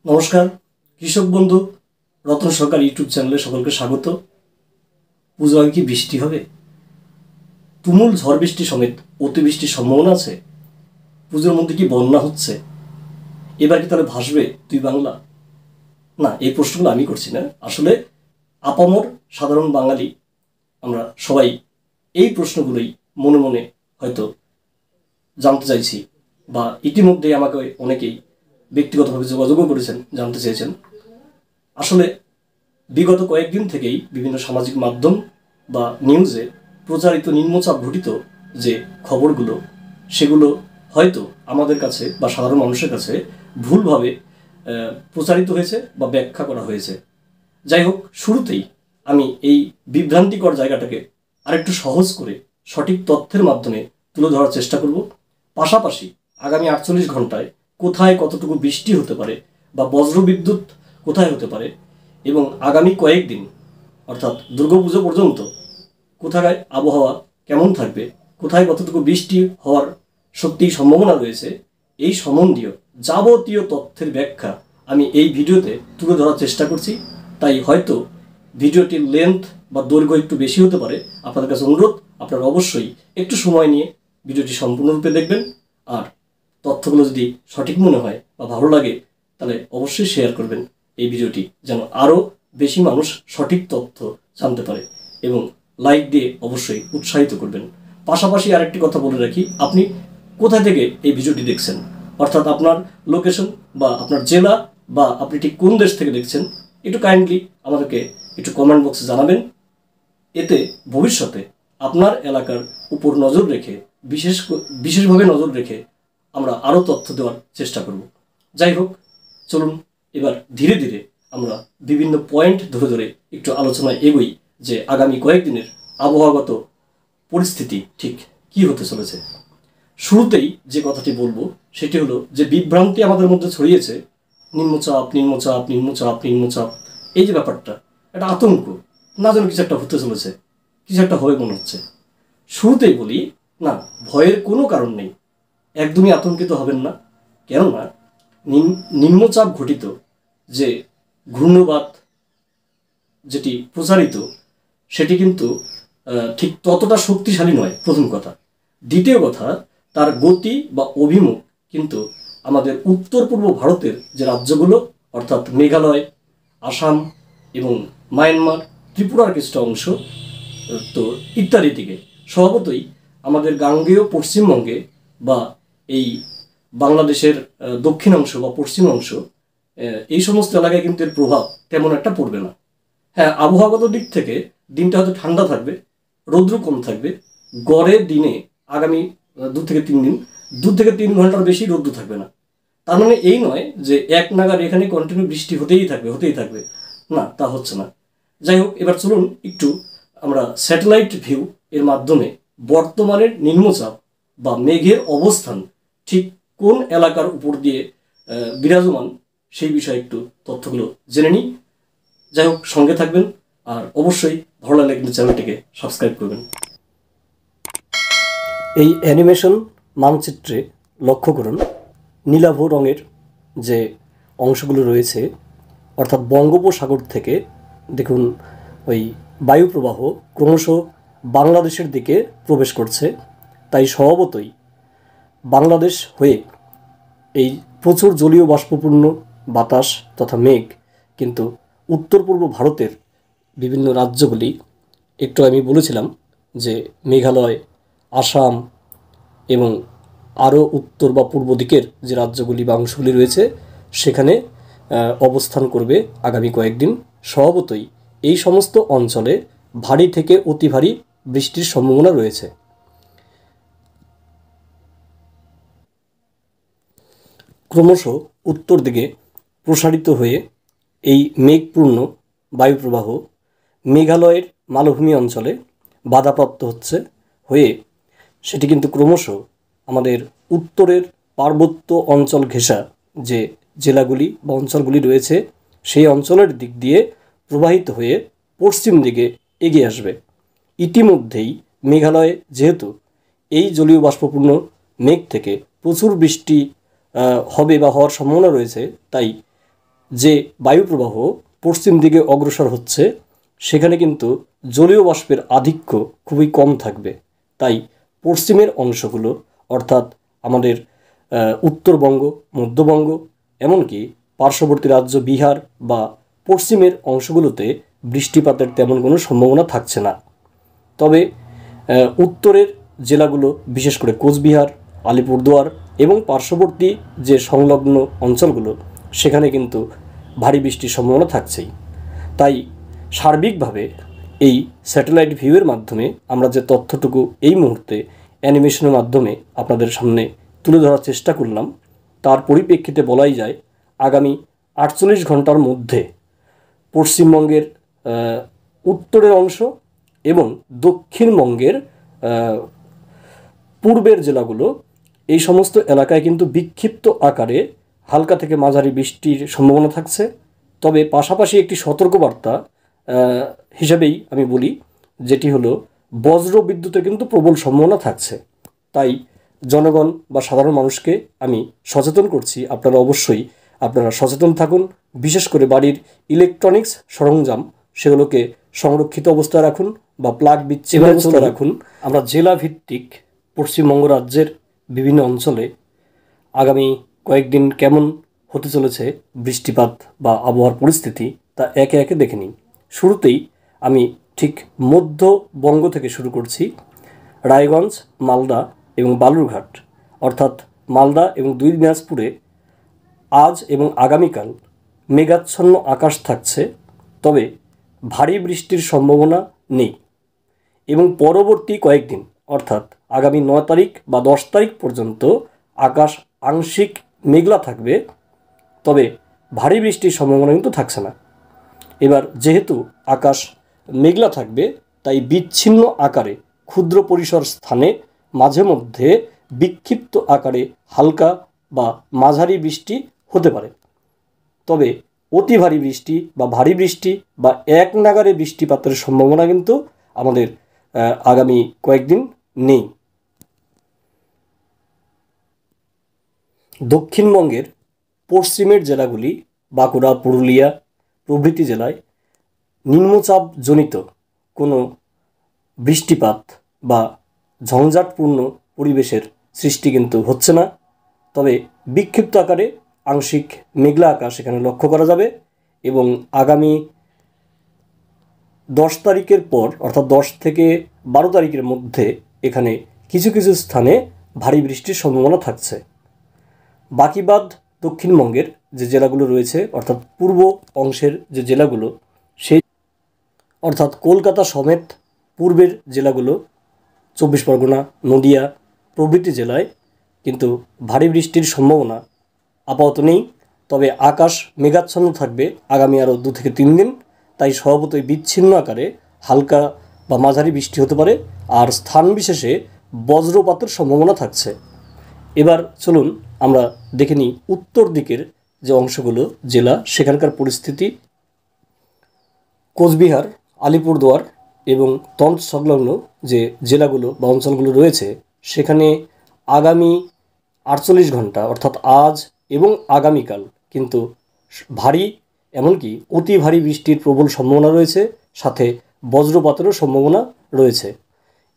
নমস্কার কৃষক বন্ধু রতন সরকার ইউটিউব চ্যানেলে সকলকে স্বাগত। পুজো আগে কি বৃষ্টি হবে? তুমুল ঝড় বৃষ্টি সমেত অতিবৃষ্টির সম্ভাবনা আছে। পুজোর মধ্যে কি বন্যা হচ্ছে? এবার কি তাহলে ভাসবে দুই বাংলা? না, এই প্রশ্নগুলো আমি করছি না, আসলে আপামর সাধারণ বাঙালি আমরা সবাই এই প্রশ্নগুলোই মনে মনে হয়তো জানতে চাইছি, বা ইতিমধ্যেই আমাকে অনেকেই ব্যক্তিগতভাবে যোগাযোগও করেছেন, জানতে চেয়েছেন। আসলে বিগত কয়েকদিন থেকেই বিভিন্ন সামাজিক মাধ্যম বা নিউজে প্রচারিত নিম্নচাপ ঘটিত যে খবরগুলো, সেগুলো হয়তো আমাদের কাছে বা সাধারণ মানুষের কাছে ভুলভাবে প্রচারিত হয়েছে বা ব্যাখ্যা করা হয়েছে। যাই হোক, শুরুতেই আমি এই বিভ্রান্তিকর জায়গাটাকে আরেকটু সহজ করে সঠিক তথ্যের মাধ্যমে তুলে ধরার চেষ্টা করব। পাশাপাশি আগামী 48 ঘন্টায় কোথায় কতটুকু বৃষ্টি হতে পারে বা বজ্রবিদ্যুৎ কোথায় হতে পারে, এবং আগামী কয়েকদিন অর্থাৎ দুর্গাপুজো পর্যন্ত কোথায় আবহাওয়া কেমন থাকবে, কোথায় কতটুকু বৃষ্টি হওয়ার সত্যিই সম্ভাবনা রয়েছে, এই সম্বন্ধীয় যাবতীয় তথ্যের ব্যাখ্যা আমি এই ভিডিওতে তুলে ধরার চেষ্টা করছি। তাই হয়তো ভিডিওটির লেন্থ বা দৈর্ঘ্য একটু বেশি হতে পারে। আপনাদের কাছে অনুরোধ, আপনারা অবশ্যই একটু সময় নিয়ে ভিডিওটি সম্পূর্ণরূপে দেখবেন। আর তথ্যগুলো যদি সঠিক মনে হয় বা ভালো লাগে, তাহলে অবশ্যই শেয়ার করবেন এই ভিডিওটি, যেন আরও বেশি মানুষ সঠিক তথ্য জানতে পারে, এবং লাইক দিয়ে অবশ্যই উৎসাহিত করবেন। পাশাপাশি আরেকটি কথা বলে রাখি, আপনি কোথা থেকে এই ভিডিওটি দেখছেন, অর্থাৎ আপনার লোকেশন বা আপনার জেলা বা আপনি ঠিক কোন দেশ থেকে দেখছেন, একটু কাইন্ডলি আমাদেরকে একটু কমেন্ট বক্সে জানাবেন। এতে ভবিষ্যতে আপনার এলাকার উপর নজর রেখে বিশেষভাবে নজর রেখে আমরা আরও তথ্য দেওয়ার চেষ্টা করব। যাই হোক, চলুন এবার ধীরে ধীরে আমরা বিভিন্ন পয়েন্ট ধরে ধরে একটু আলোচনায় এগোই যে আগামী কয়েকদিনের আবহাওয়াগত পরিস্থিতি ঠিক কি হতে চলেছে। শুরুতেই যে কথাটি বলবো সেটি হলো যে বিভ্রান্তি আমাদের মধ্যে ছড়িয়েছে, নিম্নচাপ নিম্নচাপ নিম্নচাপ নিম্নচাপ, এই যে ব্যাপারটা, একটা আতঙ্ক, না যেন কিছু একটা হতে চলেছে, কিছু একটা হবে মনে হচ্ছে। শুরুতেই বলি, না, ভয়ের কোনো কারণ নেই, একদমই আতঙ্কিত হবেন না। কেননা নিম্নচাপ ঘটিত যে ঘূর্ণবাত যেটি প্রচারিত, সেটি কিন্তু ঠিক ততটা শক্তিশালী নয়, প্রথম কথা। দ্বিতীয় কথা, তার গতি বা অভিমুখ কিন্তু আমাদের উত্তর পূর্ব ভারতের যে রাজ্যগুলো, অর্থাৎ মেঘালয়, আসাম এবং মায়ানমার, ত্রিপুরার কিছুটা অংশ তো ইত্যাদি দিকে, স্বভাবতই আমাদের গাঙ্গেয় পশ্চিমবঙ্গে বা এই বাংলাদেশের দক্ষিণাংশ বা পশ্চিমাংশ, এই সমস্ত এলাকায় কিন্তু এর প্রভাব তেমন একটা পড়বে না। হ্যাঁ, আবহাওয়াগত দিক থেকে দিনটা হয়তো ঠান্ডা থাকবে, রৌদ্র কম থাকবে। গড়ে দিনে আগামী 2 থেকে 3 দিন 2 থেকে 3 ঘন্টার বেশি রৌদ্র থাকবে না। তার মানে এই নয় যে এক নাগাড় এখানে কন্টিনিউ বৃষ্টি হতেই থাকবে, না, তা হচ্ছে না। যাই হোক, এবার চলুন একটু আমরা স্যাটেলাইট ভিউ এর মাধ্যমে বর্তমানের নিম্নচাপ বা মেঘের অবস্থান ঠিক কোন এলাকার উপর দিয়ে বিরাজমান, সেই বিষয়ে একটু তথ্যগুলো জেনে নিই। যাই হোক, সঙ্গে থাকবেন, আর অবশ্যই ভালো লাগলে কিন্তু চ্যানেলটিকে সাবস্ক্রাইব করবেন। এই অ্যানিমেশন মানচিত্রে লক্ষ্য করুন, নীলাভ রঙের যে অংশগুলো রয়েছে, অর্থাৎ বঙ্গোপসাগর থেকে দেখুন ওই বায়ুপ্রবাহ ক্রমশ বাংলাদেশের দিকে প্রবেশ করছে। তাই স্বভাবতই বাংলাদেশ হয়ে এই প্রচুর জলীয় বাষ্পপূর্ণ বাতাস তথা মেঘ কিন্তু উত্তর পূর্ব ভারতের বিভিন্ন রাজ্যগুলি, একটু আমি বলেছিলাম যে মেঘালয়, আসাম এবং আরও উত্তর বা পূর্ব দিকের যে রাজ্যগুলি বা অংশগুলি রয়েছে, সেখানে অবস্থান করবে আগামী কয়েকদিন। স্বভাবতই এই সমস্ত অঞ্চলে ভারী থেকে অতি ভারী বৃষ্টির সম্ভাবনা রয়েছে। ক্রমশ উত্তর দিকে প্রসারিত হয়ে এই মেঘপূর্ণ বায়ুপ্রবাহ মেঘালয়ের মালভূমি অঞ্চলে বাধাপ্রাপ্ত হয়ে সেটি কিন্তু ক্রমশ আমাদের উত্তরের পার্বত্য অঞ্চল ঘেঁষা যে জেলাগুলি বা অঞ্চলগুলি রয়েছে, সেই অঞ্চলের দিক দিয়ে প্রবাহিত হয়ে পশ্চিম দিকে এগিয়ে আসবে। ইতিমধ্যেই মেঘালয়ে যেহেতু এই জলীয় বাষ্পপূর্ণ মেঘ থেকে প্রচুর বৃষ্টি হবে বা হওয়ার সম্ভাবনা রয়েছে, তাই যে বায়ুপ্রবাহ পশ্চিম দিকে অগ্রসর হচ্ছে সেখানে কিন্তু জলীয় বাষ্পের আধিক্য খুবই কম থাকবে। তাই পশ্চিমের অংশগুলো অর্থাৎ আমাদের উত্তরবঙ্গ, মধ্যবঙ্গ, এমনকি পার্শ্ববর্তী রাজ্য বিহার বা পশ্চিমের অংশগুলোতে বৃষ্টিপাতের তেমন কোনো সম্ভাবনা থাকছে না। তবে উত্তরের জেলাগুলো বিশেষ করে কোচবিহার, আলিপুরদুয়ার এবং পার্শ্ববর্তী যে সংলগ্ন অঞ্চলগুলো সেখানে কিন্তু ভারী বৃষ্টির সম্ভাবনা থাকছেই। তাই সার্বিকভাবে এই স্যাটেলাইট ভিউয়ের মাধ্যমে আমরা যে তথ্যটুকু এই মুহূর্তে অ্যানিমেশনের মাধ্যমে আপনাদের সামনে তুলে ধরার চেষ্টা করলাম, তার পরিপ্রেক্ষিতে বলাই যায় আগামী 48 ঘন্টার মধ্যে পশ্চিমবঙ্গের উত্তরের অংশ এবং দক্ষিণবঙ্গের পূর্বের জেলাগুলো, এই সমস্ত এলাকায় কিন্তু বিক্ষিপ্ত আকারে হালকা থেকে মাঝারি বৃষ্টির সম্ভাবনা থাকছে। তবে পাশাপাশি একটি সতর্কবার্তা হিসাবেই আমি বলি, যেটি হলো বজ্র বিদ্যুতের কিন্তু প্রবল সম্ভাবনা থাকছে। তাই জনগণ বা সাধারণ মানুষকে আমি সচেতন করছি, আপনারা সচেতন থাকুন। বিশেষ করে বাড়ির ইলেকট্রনিক্স সরঞ্জাম সেগুলোকে সংরক্ষিত অবস্থায় রাখুন বা প্লাগ বিচ্ছিন্ন অবস্থায় রাখুন। আমরা জেলা ভিত্তিক পশ্চিমবঙ্গ রাজ্যের বিভিন্ন অঞ্চলে আগামী কয়েকদিন কেমন হতে চলেছে বৃষ্টিপাত বা আবহাওয়ার পরিস্থিতি তা একে একে দেখে নিই। শুরুতেই আমি ঠিক মধ্যবঙ্গ থেকে শুরু করছি। রায়গঞ্জ, মালদা এবং বালুরঘাট অর্থাৎ মালদা এবং দুই দিনাজপুরে আজ এবং আগামীকাল মেঘাচ্ছন্ন আকাশ থাকছে, তবে ভারী বৃষ্টির সম্ভাবনা নেই। এবং পরবর্তী কয়েকদিন অর্থাৎ আগামী 9 তারিখ বা 10 তারিখ পর্যন্ত আকাশ আংশিক মেঘলা থাকবে, তবে ভারী বৃষ্টির সম্ভাবনা কিন্তু থাকছে না। এবার যেহেতু আকাশ মেঘলা থাকবে তাই বিচ্ছিন্ন আকারে ক্ষুদ্র পরিসর স্থানে মাঝে মধ্যে বিক্ষিপ্ত আকারে হালকা বা মাঝারি বৃষ্টি হতে পারে। তবে অতি ভারী বৃষ্টি বা ভারী বৃষ্টি বা এক নাগাড়ে বৃষ্টিপাতের সম্ভাবনা কিন্তু আমাদের আগামী কয়েকদিন নেই। দক্ষিণবঙ্গের পশ্চিমের জেলাগুলি বাঁকুড়া, পুরুলিয়া প্রভৃতি জেলায় নিম্নচাপজনিত কোনো বৃষ্টিপাত বা ঝঞ্ঝাটপূর্ণ পরিবেশের সৃষ্টি কিন্তু হচ্ছে না। তবে বিক্ষিপ্ত আকারে আংশিক মেঘলা আকাশ এখানে লক্ষ্য করা যাবে এবং আগামী 10 তারিখের পর অর্থাৎ 10 থেকে 12 তারিখের মধ্যে এখানে কিছু কিছু স্থানে ভারী বৃষ্টির সম্ভাবনা থাকছে। বাকি বাদ দক্ষিণবঙ্গের যে জেলাগুলো রয়েছে অর্থাৎ পূর্ব অংশের যে জেলাগুলো, সেই অর্থাৎ কলকাতা সমেত পূর্বের জেলাগুলো, 24 পরগনা, নদিয়া প্রভৃতি জেলায় কিন্তু ভারী বৃষ্টির সম্ভাবনা আপাতত নেই। তবে আকাশ মেঘাচ্ছন্ন থাকবে আগামী আরও 2 থেকে 3 দিন। তাই স্বভাবতই বিচ্ছিন্ন আকারে হালকা বা মাঝারি বৃষ্টি হতে পারে, আর স্থান বিশেষে বজ্রপাতের সম্ভাবনা থাকছে। এবার চলুন আমরা দেখে নিই উত্তর দিকের যে অংশগুলো জেলা সেখানকার পরিস্থিতি। কোচবিহার, আলিপুরদুয়ার এবং তৎসংলগ্ন যে জেলাগুলো বা অঞ্চলগুলো রয়েছে সেখানে আগামী 48 ঘন্টা অর্থাৎ আজ এবং আগামীকাল কিন্তু ভারী এমনকি অতি ভারী বৃষ্টির প্রবল সম্ভাবনা রয়েছে, সাথে বজ্রপাতেরও সম্ভাবনা রয়েছে।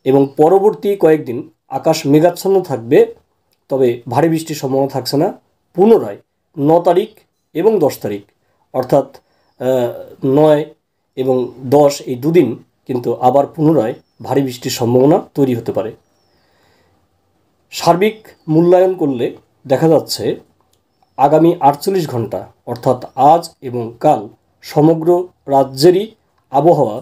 এবং পরবর্তী কয়েকদিন আকাশ মেঘাচ্ছন্ন থাকবে, তবে ভারী বৃষ্টির সম্ভাবনা থাকছে না। পুনরায় 9 তারিখ এবং 10 তারিখ অর্থাৎ 9 এবং 10 এই দুদিন কিন্তু আবার পুনরায় ভারী বৃষ্টির সম্ভাবনা তৈরি হতে পারে। সার্বিক মূল্যায়ন করলে দেখা যাচ্ছে আগামী 48 ঘন্টা অর্থাৎ আজ এবং কাল সমগ্র রাজ্যেরই আবহাওয়া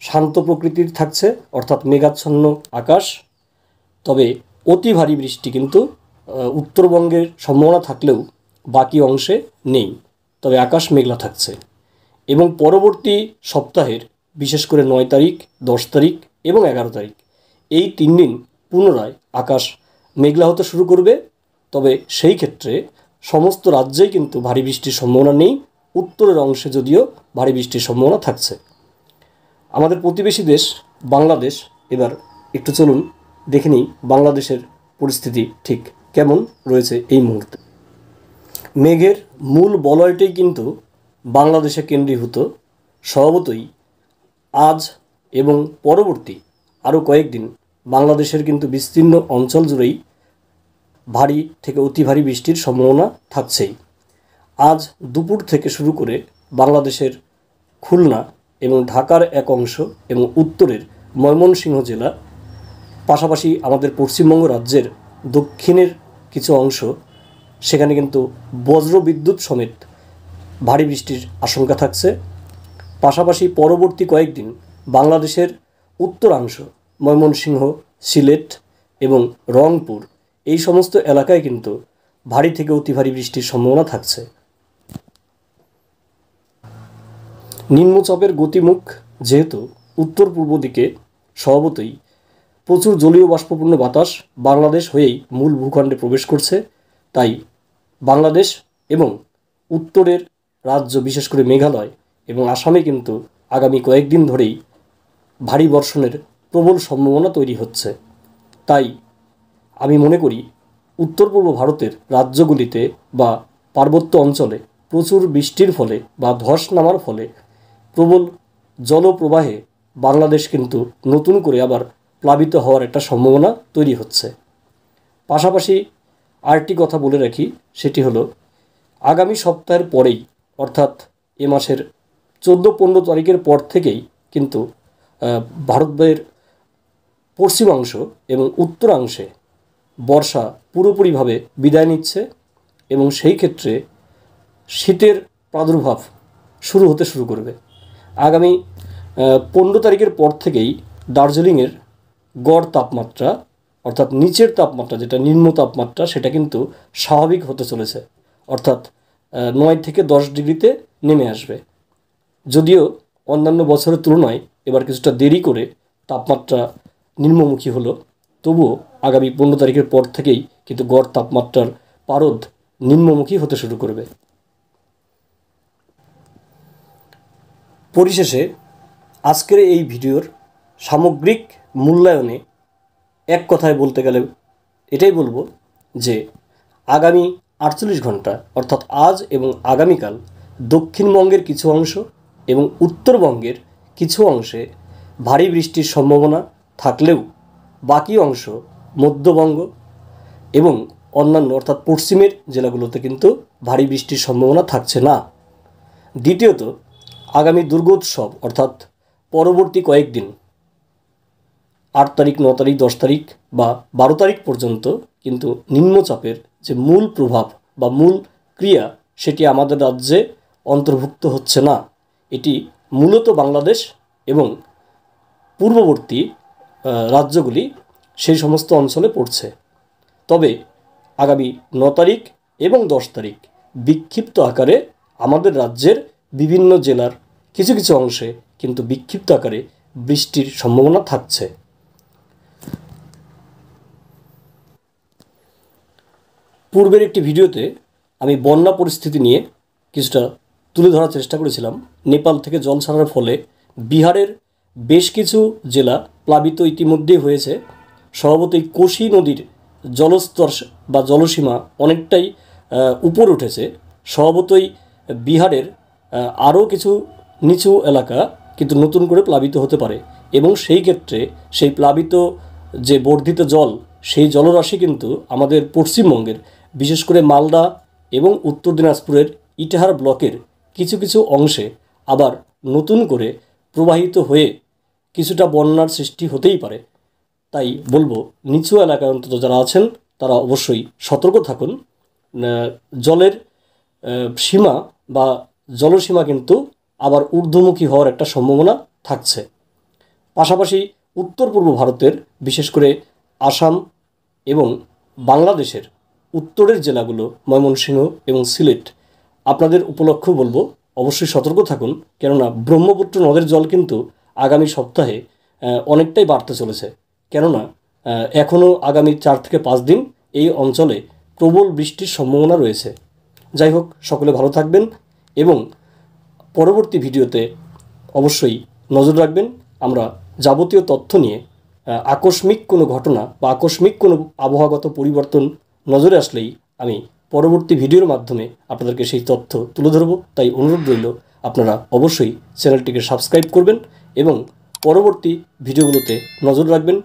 শান্ত প্রকৃতির থাকছে, অর্থাৎ মেঘাচ্ছন্ন আকাশ। তবে অতি ভারী বৃষ্টি কিন্তু উত্তরবঙ্গের সম্ভাবনা থাকলেও বাকি অংশে নেই, তবে আকাশ মেঘলা থাকছে। এবং পরবর্তী সপ্তাহের বিশেষ করে 9 তারিখ, 10 তারিখ এবং 11 তারিখ এই 3 দিন পুনরায় আকাশ মেঘলা হতে শুরু করবে। তবে সেই ক্ষেত্রে সমস্ত রাজ্যেই কিন্তু ভারী বৃষ্টির সম্ভাবনা নেই, উত্তরের অংশে যদিও ভারী বৃষ্টির সম্ভাবনা থাকছে। আমাদের প্রতিবেশী দেশ বাংলাদেশ, এবার একটু চলুন দেখে নিই বাংলাদেশের পরিস্থিতি ঠিক কেমন রয়েছে এই মুহূর্তে। মেঘের মূল বলয়টাই কিন্তু বাংলাদেশে কেন্দ্রীভূত। স্বভাবতই আজ এবং পরবর্তী আরও কয়েকদিন বাংলাদেশের কিন্তু বিস্তীর্ণ অঞ্চল জুড়েই ভারী থেকে অতি ভারী বৃষ্টির সম্ভাবনা থাকছেই। আজ দুপুর থেকে শুরু করে বাংলাদেশের খুলনা এবং ঢাকার এক অংশ এবং উত্তরের ময়মনসিংহ জেলা, পাশাপাশি আমাদের পশ্চিমবঙ্গ রাজ্যের দক্ষিণের কিছু অংশ, সেখানে কিন্তু বজ্র বিদ্যুৎ সমেত ভারী বৃষ্টির আশঙ্কা থাকছে। পাশাপাশি পরবর্তী কয়েকদিন বাংলাদেশের উত্তরাংশ ময়মনসিংহ, সিলেট এবং রংপুর এই সমস্ত এলাকায় কিন্তু ভারী থেকে অতি ভারী বৃষ্টির সম্ভাবনা থাকছে। নিম্নচাপের গতিমুখ যেহেতু উত্তর পূর্ব দিকে, স্বভাবতই প্রচুর জলীয় বাষ্পপূর্ণ বাতাস বাংলাদেশ হয়েই মূল ভূখণ্ডে প্রবেশ করছে। তাই বাংলাদেশ এবং উত্তরের রাজ্য বিশেষ করে মেঘালয় এবং আসামে কিন্তু আগামী কয়েকদিন ধরেই ভারী বর্ষণের প্রবল সম্ভাবনা তৈরি হচ্ছে। তাই আমি মনে করি উত্তর পূর্ব ভারতের রাজ্যগুলিতে বা পার্বত্য অঞ্চলে প্রচুর বৃষ্টির ফলে বা ধস নামার ফলে প্রবল জলপ্রবাহে বাংলাদেশ কিন্তু নতুন করে আবার প্লাবিত হওয়ার একটা সম্ভাবনা তৈরি হচ্ছে। পাশাপাশি আরেকটি কথা বলে রাখি, সেটি হলো আগামী সপ্তাহের পরেই অর্থাৎ এ মাসের 14-15 তারিখের পর থেকেই কিন্তু ভারতের পশ্চিমাংশ এবং উত্তরাংশে বর্ষা পুরোপুরিভাবে বিদায় নিচ্ছে এবং সেই ক্ষেত্রে শীতের প্রাদুর্ভাব শুরু করবে। আগামী 15 তারিখের পর থেকেই দার্জিলিংয়ের গড় তাপমাত্রা অর্থাৎ নিচের তাপমাত্রা, যেটা নিম্ন তাপমাত্রা, সেটা কিন্তু স্বাভাবিক হতে চলেছে, অর্থাৎ 9 থেকে 10 ডিগ্রিতে নেমে আসবে। যদিও অন্যান্য বছরের তুলনায় এবার কিছুটা দেরি করে তাপমাত্রা নিম্নমুখী হলো, তবুও আগামী 15 তারিখের পর থেকেই কিন্তু গড় তাপমাত্রার পারদ নিম্নমুখী হতে শুরু করবে। পরিশেষে আজকের এই ভিডিওর সামগ্রিক মূল্যায়নে এক কথায় বলতে গেলে এটাই বলবো যে আগামী 48 ঘন্টা অর্থাৎ আজ এবং আগামীকাল দক্ষিণবঙ্গের কিছু অংশ এবং উত্তরবঙ্গের কিছু অংশে ভারী বৃষ্টির সম্ভাবনা থাকলেও বাকি অংশ মধ্যবঙ্গ এবং অন্যান্য অর্থাৎ পশ্চিমের জেলাগুলোতে কিন্তু ভারী বৃষ্টির সম্ভাবনা থাকছে না। দ্বিতীয়ত, আগামী দুর্গোৎসব অর্থাৎ পরবর্তী কয়েকদিন 8 তারিখ, 9 তারিখ, 10 তারিখ বা 12 তারিখ পর্যন্ত কিন্তু নিম্নচাপের যে মূল প্রভাব বা মূল ক্রিয়া সেটি আমাদের রাজ্যে অন্তর্ভুক্ত হচ্ছে না। এটি মূলত বাংলাদেশ এবং পূর্ববর্তী রাজ্যগুলি সেই সমস্ত অঞ্চলে পড়ছে। তবে আগামী 9 তারিখ এবং 10 তারিখ বিক্ষিপ্ত আকারে আমাদের রাজ্যের বিভিন্ন জেলার কিছু কিছু অংশে কিন্তু বিক্ষিপ্ত আকারে বৃষ্টির সম্ভাবনা থাকছে। পূর্বের একটি ভিডিওতে আমি বন্যা পরিস্থিতি নিয়ে কিছুটা তুলে ধরার চেষ্টা করেছিলাম। নেপাল থেকে জল ছাড়ার ফলে বিহারের বেশ কিছু জেলা প্লাবিত ইতিমধ্যেই হয়েছে। স্বভাবতই কোশি নদীর জলস্তর বা জলসীমা অনেকটাই উপরে উঠেছে। স্বভাবতই বিহারের আরও কিছু নিচু এলাকা কিন্তু নতুন করে প্লাবিত হতে পারে এবং সেই ক্ষেত্রে সেই প্লাবিত যে বর্ধিত জল, সেই জলরাশি কিন্তু আমাদের পশ্চিমবঙ্গের বিশেষ করে মালদা এবং উত্তর দিনাজপুরের ইটাহার ব্লকের কিছু কিছু অংশে আবার নতুন করে প্রবাহিত হয়ে কিছুটা বন্যার সৃষ্টি হতেই পারে। তাই বলবো নিচু এলাকায় অন্তত যারা আছেন তারা অবশ্যই সতর্ক থাকুন। জলের সীমা বা জলসীমা কিন্তু আবার ঊর্ধ্বমুখী হওয়ার একটা সম্ভাবনা থাকছে। পাশাপাশি উত্তর পূর্ব ভারতের বিশেষ করে আসাম এবং বাংলাদেশের উত্তরের জেলাগুলো ময়মনসিংহ এবং সিলেট, আপনাদের উপলক্ষেও বলবো অবশ্যই সতর্ক থাকুন, কেননা ব্রহ্মপুত্র নদের জল কিন্তু আগামী সপ্তাহে অনেকটাই বাড়তে চলেছে। কেননা এখনও আগামী 4 থেকে 5 দিন এই অঞ্চলে প্রবল বৃষ্টির সম্ভাবনা রয়েছে। যাই হোক, সকলে ভালো থাকবেন এবং পরবর্তী ভিডিওতে অবশ্যই নজর রাখবেন। আমরা যাবতীয় তথ্য নিয়ে আকস্মিক কোনো ঘটনা বা আকস্মিক কোনো আবহাওয়াগত পরিবর্তন নজরে আসলেই আমি পরবর্তী ভিডিওর মাধ্যমে আপনাদেরকে সেই তথ্য তুলে ধরব। তাই অনুরোধ রইল আপনারা অবশ্যই চ্যানেলটিকে সাবস্ক্রাইব করবেন এবং পরবর্তী ভিডিওগুলোতে নজর রাখবেন।